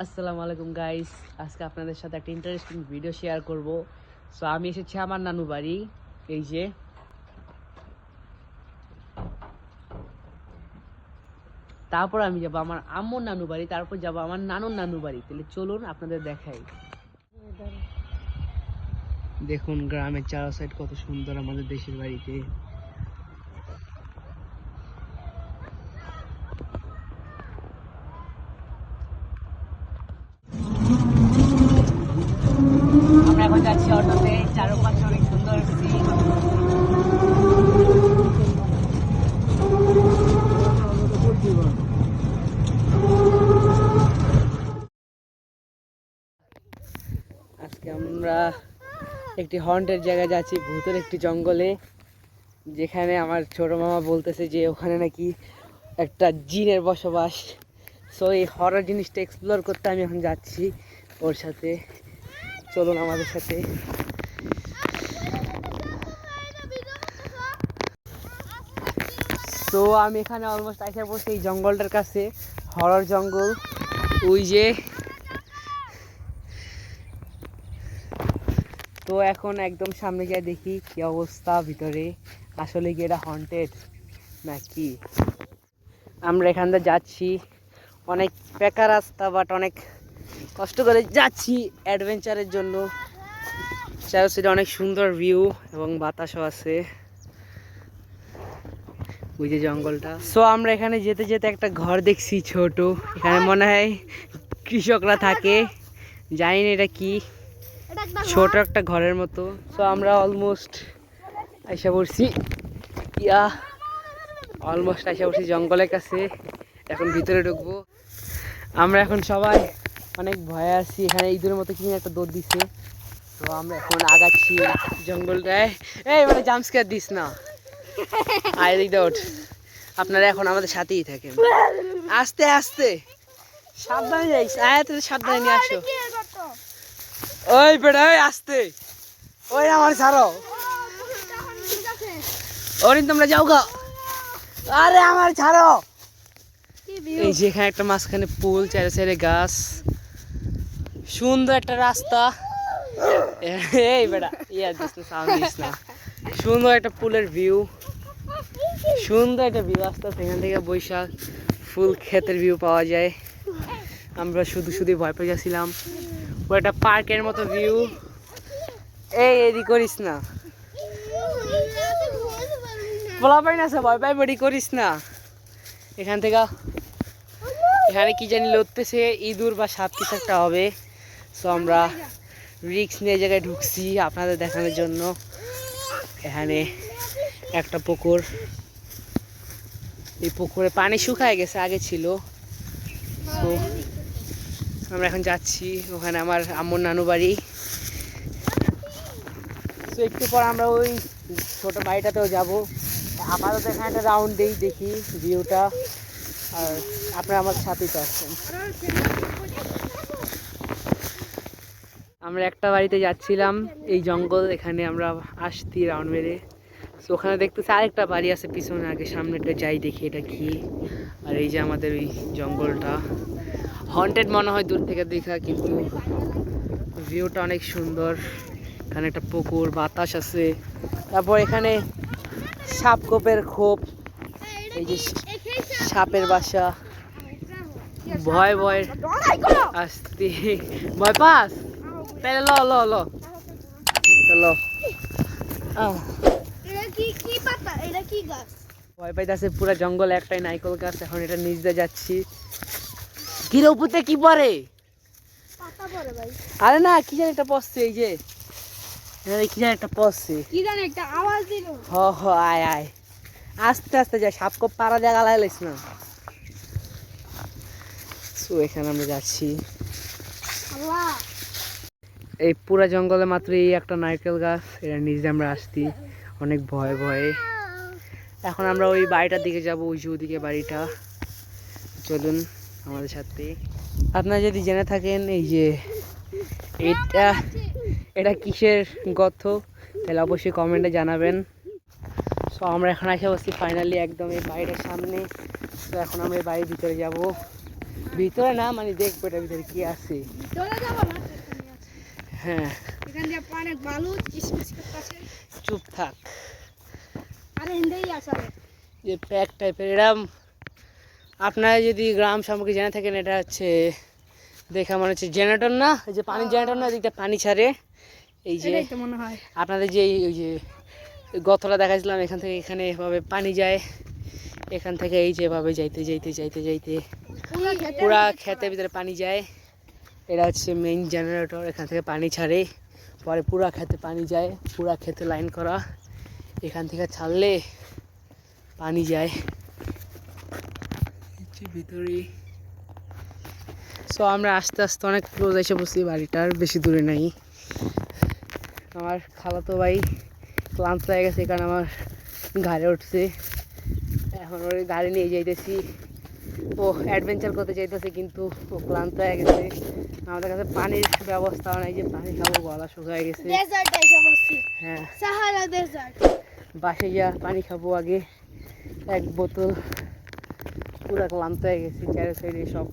আসসালামু আলাইকুম গাইস, আজকে আপনাদের সাথে একটা ইন্টারেস্টিং ভিডিও শেয়ার করব। সো আমি এসেছি আমার নানু বাড়ি। এই যে তারপর আমি যাব আমার আম্মুর নানু বাড়ি, তারপর যাব আমার নানুর নানু বাড়ি। তাহলে চলুন আপনাদের দেখাই। দেখুন গ্রামের চারো সাইড কত সুন্দর আমাদের দেশের বাড়িতে। আমরা এখন যাচ্ছি অটোতে, চারপাশে অনেক সুন্দর সিন। আজকে আমরা একটি হন্টের জায়গায় যাচ্ছি, ভূতের একটি জঙ্গলে, যেখানে আমার ছোট মামা বলতেছে যে ওখানে নাকি একটা জিনের বসবাস। সো এই হরর জিনিসটা এক্সপ্লোর করতে আমি এখন যাচ্ছি ওর সাথে। চলুন আমাদের সাথে। তো আমি এখানে অলমোস্ট আইসা পড়ছি এই জঙ্গলটার কাছে, হরর জঙ্গল। ওই যে তো এখন একদম সামনে গিয়ে দেখি কি অবস্থা ভিতরে, আসলে কি এটা হন্টেড নাকি। আমরা এখান থেকে যাচ্ছি, অনেক পেকা রাস্তা, বাট অনেক কষ্ট করে যাচ্ছি অ্যাডভেঞ্চারের জন্য। চারপাশে অনেক সুন্দর ভিউ এবং বাতাসও আছে, ওই যে জঙ্গলটা। সো আমরা এখানে যেতে যেতে একটা ঘর দেখছি ছোট, এখানে মনে হয় কৃষকরা থাকে, জানি না এটা কি, ছোট একটা ঘরের মতো। সো আমরা অলমোস্ট আইসা পড়ছি, জঙ্গলের কাছে। এখন ভিতরে ঢুকবো। আমরা এখন সবাই অনেক ভয়ে আছি, এখানে ইঁদুরের মতো কিছু একটা দৌড় দিচ্ছে। তো আমরা এখন আগাচ্ছি জঙ্গলটায়। এই মানে জাম্পস্কেয়ার দিস না, আয় দিক দৌড়। আপনারা এখন আমাদের সাথেই থাকেন, আস্তে আস্তে সাবধানে যাইস, সাবধানে নিয়ে আসো। ওই বেটা ওই আস্তে, ওই আমার ছাড়ো, ওরিন তোমরা যাও গা, আরে আমার ছাড়ো। এই যে এখানে একটা মাঝখানে পুল, চারে চারে গাছ, সুন্দর একটা রাস্তা। এই বেটা না, সুন্দর একটা পুলের ভিউ, সুন্দর একটা ভিউ আসতে। এখান থেকে বৈশাখ ফুল ক্ষেতের ভিউ পাওয়া যায়। আমরা শুধু ভয় পেয়ে গেছিলাম, ও একটা পার্কের মতো ভিউ। এই এদিক করিস না, বলা পাই না, ভয় পাই বডি করিস না। এখান থেকে এখানে কি জানি লড়তেছে, ইঁদুর বা সাপ কিছু একটা হবে। সো আমরা রিক্স নিয়ে জায়গায় ঢুকছি আপনাদের দেখানোর জন্য। এখানে একটা পুকুর, এই পুকুরে পানি শুকায় গেছে, আগে ছিল। তো আমরা এখন যাচ্ছি ওখানে আমার আম্মুর নানু বাড়ি। তো একটু পর আমরা ওই ছোট বাড়িটাতেও যাবো। আপাতত এখানে একটা রাউন্ড দিই, দেখি ভিউটা। আর আপনারা আমার সাথেই তো আছেন। আমরা একটা বাড়িতে যাচ্ছিলাম, এই জঙ্গল, এখানে আমরা আসছি রাউন্ড মেরে। তো ওখানে দেখতেছি আরেকটা বাড়ি আছে পিছনে, আগে সামনেটা যাই দেখি এটা কি। আর এই যে আমাদের ওই জঙ্গলটা হন্টেড মনে হয় দূর থেকে দেখা, কিন্তু ভিউটা অনেক সুন্দর। এখানে একটা পুকুর, বাতাস আছে। তারপর এখানে সাপখোপের খোপ, এই যে সাপের বাসা। ভয় ভয় আসতে, ভয় পাস তাহলে ল ল ল ল। ভয় পাইতেছে পুরা জঙ্গল, একটাই নাইকল গাছ। এখন এটা নিচ দিয়ে যাচ্ছি। কিরে উপরে কি পরে? আরে না, কি জানি একটা পড়ছে, এই যে কি জানি একটা পড়ছে, কি জানি একটা আওয়াজ দিল। হ হ, আয় আয়, আস্তে আস্তে যা, সাপ কোপ পাড়া জায়গা লাগাইলিস না। সো এখানে আমরা যাচ্ছি, এই পুরা জঙ্গলে মাত্র এই একটা নারকেল গাছ, এটা নিজে আমরা আসছি অনেক ভয়ে ভয়ে। এখন আমরা ওই বাড়িটার দিকে যাব, ওই যে ওদিকে বাড়িটা। চলুন আমাদের সাথে। আপনারা যদি জেনে থাকেন এই যে এটা কিসের গর্ত, তাহলে অবশ্যই কমেন্টে জানাবেন। সো আমরা এখন এসে বসছি ফাইনালি একদম এই বাড়িটার সামনে। তো এখন আমরা এই বাড়ির ভিতরে যাব। ভিতরে না মানে দেখবো এটার ভিতরে কি আছে। ভিতরে যাব না, এখানে আছে। হ্যাঁ এখান দিয়ে অনেক বালু কিসমিস করতেছে। চুপ থাক। আরে হিন্দেই আসলে যে প্যাক টাইপের এরম, আপনারা যদি গ্রাম সম্পর্কে জেনে থাকেন, এটা হচ্ছে দেখা মনে হচ্ছে জেনারেটর না, এই যে পানির জেনারেটর না, এদিকটা পানি ছাড়ে। এই যে এটাই তো মনে হয়। আপনাদের যে ওই যে গতটা দেখাইছিলাম, এখান থেকে এখানে এভাবে পানি যায়, এখান থেকে এই যে এভাবে যাইতে যাইতে যাইতে যাইতে পুরা ক্ষেতের ভিতরে পানি যায়। এটা হচ্ছে মেইন জেনারেটর, এখান থেকে পানি ছাড়ে, পরে পুরা ক্ষেতে পানি যায়, পুরা ক্ষেতে লাইন করা, এখান থেকে ছাড়লে পানি যায় ভিতরে। সো আমরা আস্তে আস্তে অনেক ক্লোজ এসে বসছি, বাড়িটার বেশি দূরে নাই। আমার খালাতো ভাই ক্লান্ত হয়ে গেছে, কারণ আমার ঘাড়ে উঠছে, এখন ওর গাড়ি নিয়ে যাইতেছি। ও অ্যাডভেঞ্চার করতে চাইতেছে কিন্তু ও ক্লান্ত হয়ে গেছে। আমাদের কাছে পানির ব্যবস্থাও নাই যে পানি খাবো, গলা শুকায় গেছে। হ্যাঁ সাহারা ডেজার্ট। বাসে যা পানি খাবো আগে, এক বোতল। পুরা ক্লান্ত হয়ে গেছি, চারি সাইডে সব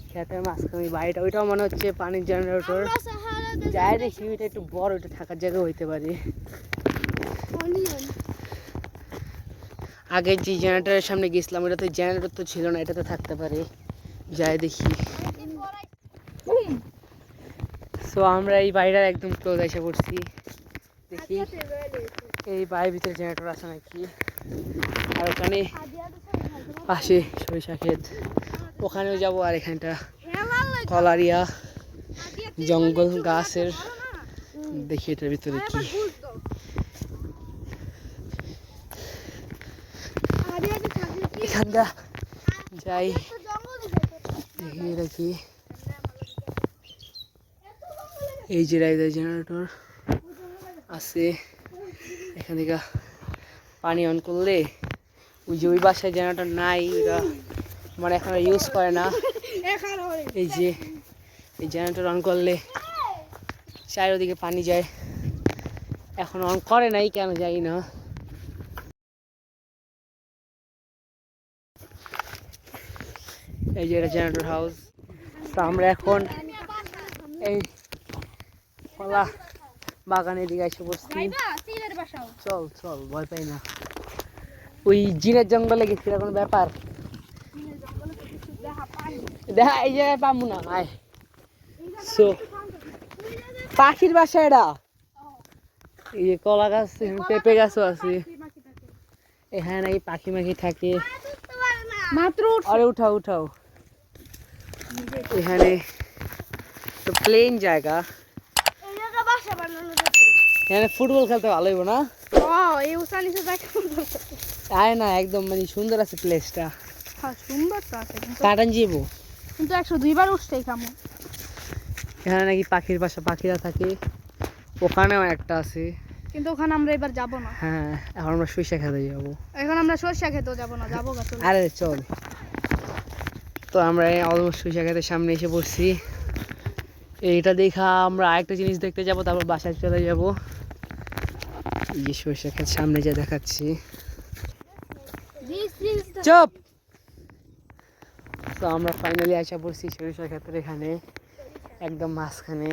ক্ষেতের মাঝখানে বাড়িটা, ওইটাও মনে হচ্ছে পানির জেনারেটর। যাই দেখি ওইটা একটু বড়, ওইটা থাকার জায়গা হইতে পারে। আগে যে জেনারেটরের সামনে গেছিলাম ওইটাতে জেনারেটর তো ছিল না, এটাতে থাকতে পারে, যাই দেখি। সো আমরা এই বাড়িটার একদম ক্লোজ এসে পড়ছি, দেখি এই বাড়ির ভিতরে জেনারেটর আছে নাকি। আর ওখানে পাশে সরিষা ক্ষেত, ওখানেও যাবো। আর এখানটা কলারিয়া জঙ্গল গাছের, দেখি এটার ভিতরে কি। এখানটা যাই দেখি এটা কি। এই যে রাইডার জেনারেটর আছে, এখান থেকে পানি অন করলে ওই যে ওই বাসায় জেনারেটর নাই, ওইটা মানে এখন ইউজ করে না। এই যে এই জেনারেটর অন করলে চারিদিকে পানি যায়, এখন অন করে নাই কেন যাই না। এই যে এটা জেনারেটর হাউস। তো আমরা এখন এই কলা বাগানের দিকে এসে বসছি। চল চল, ভয় পাই না। ওই জিনের জঙ্গলে গেছি, কোনো ব্যাপার দেখা এই জায়গায় পাবো না। আয় সো পাখির বাসা এটা, এই যে কলা গাছ, পেঁপে গাছও আছে, এখানে নাকি পাখি মাখি থাকে। আরে উঠাও উঠাও, এখানে তো প্লেন জায়গা, এখানে ফুটবল খেলতে ভালো হইব না? আয় না, একদম মানে সুন্দর আছে প্লেসটা, সুন্দর তো আছে কাটান যাবো কিন্তু 102 বার উঠতেই কামো। এখানে নাকি পাখির বাসা, পাখিরা থাকে, ওখানেও একটা আছে, কিন্তু ওখানে আমরা এবার যাব না। হ্যাঁ এখন আমরা সরিষা খেতে যাবো। এখন আমরা সরষা খেতেও যাব না, যাবো গাছ। আরে চল। তো আমরা অলমোস্ট সরিষা খেতের সামনে এসে পড়ছি। এইটা দেখা আমরা আরেকটা জিনিস দেখতে যাব, তারপর বাসায় চলে যাব। এই যে সরিষা ক্ষেত সামনে যা দেখাচ্ছি। চুপ। তো আমরা ফাইনালি আসা পড়ছি সরিষা ক্ষেতের এখানে, একদম মাঝখানে।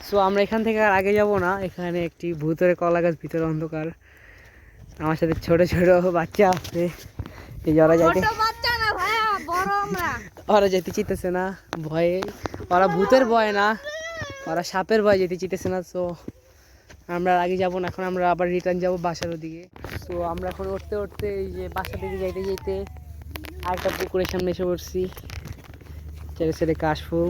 সো আমরা এখান থেকে আর আগে যাব না, এখানে একটি ভূতের কলা গাছ, ভিতরে অন্ধকার। আমার সাথে ছোট ছোট বাচ্চা আছে, এই যে ওরা যাইতে, ওরা যেতে চিতেছে না ভয়ে, ওরা ভূতের ভয় না, ওরা সাপের ভয় যেতে চিতেছে না। সো আমরা আগে যাব না, এখন আমরা আবার রিটার্ন যাব বাসার ওদিকে। সো আমরা এখন উঠতে উঠতে এই যে বাসা থেকে যাইতে যাইতে আরেকটা পুকুরের সামনে এসে পড়ছি, ছেড়ে ছেড়ে কাশফুল।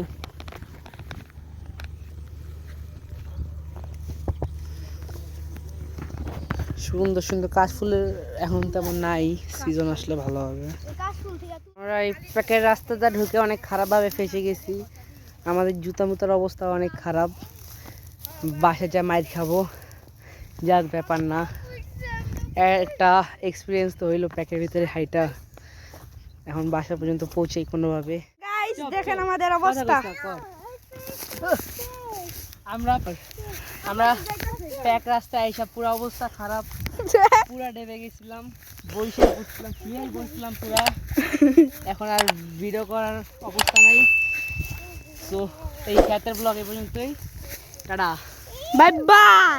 সুন্দর সুন্দর কাশফুলের এখন তেমন নাই, সিজন আসলে ভালো হবে। আমরা এই প্যাকের রাস্তাটা ঢুকে অনেক খারাপভাবে ফেসে গেছি, আমাদের জুতা মুতার অবস্থা অনেক খারাপ। বাসা যা মাইর খাবো, যাক ব্যাপার না, একটা এক্সপিরিয়েন্স তো হইলো প্যাকের ভিতরে হাইটা। এখন বাসা পর্যন্ত পৌঁছাই কোনোভাবে। দেখেন আমাদের অবস্থা, আমরা আমরা প্যাক রাস্তায় এইসব পুরো অবস্থা খারাপ। পুরা ডেবে গেছিলাম, বসে বসছিলাম, শুয়ে বসছিলাম পুরা। এখন আর ভিডিও করার অবস্থা নাই। তো এই ক্ষেতের ব্লগ এই পর্যন্তই, টাটা। Bye bye.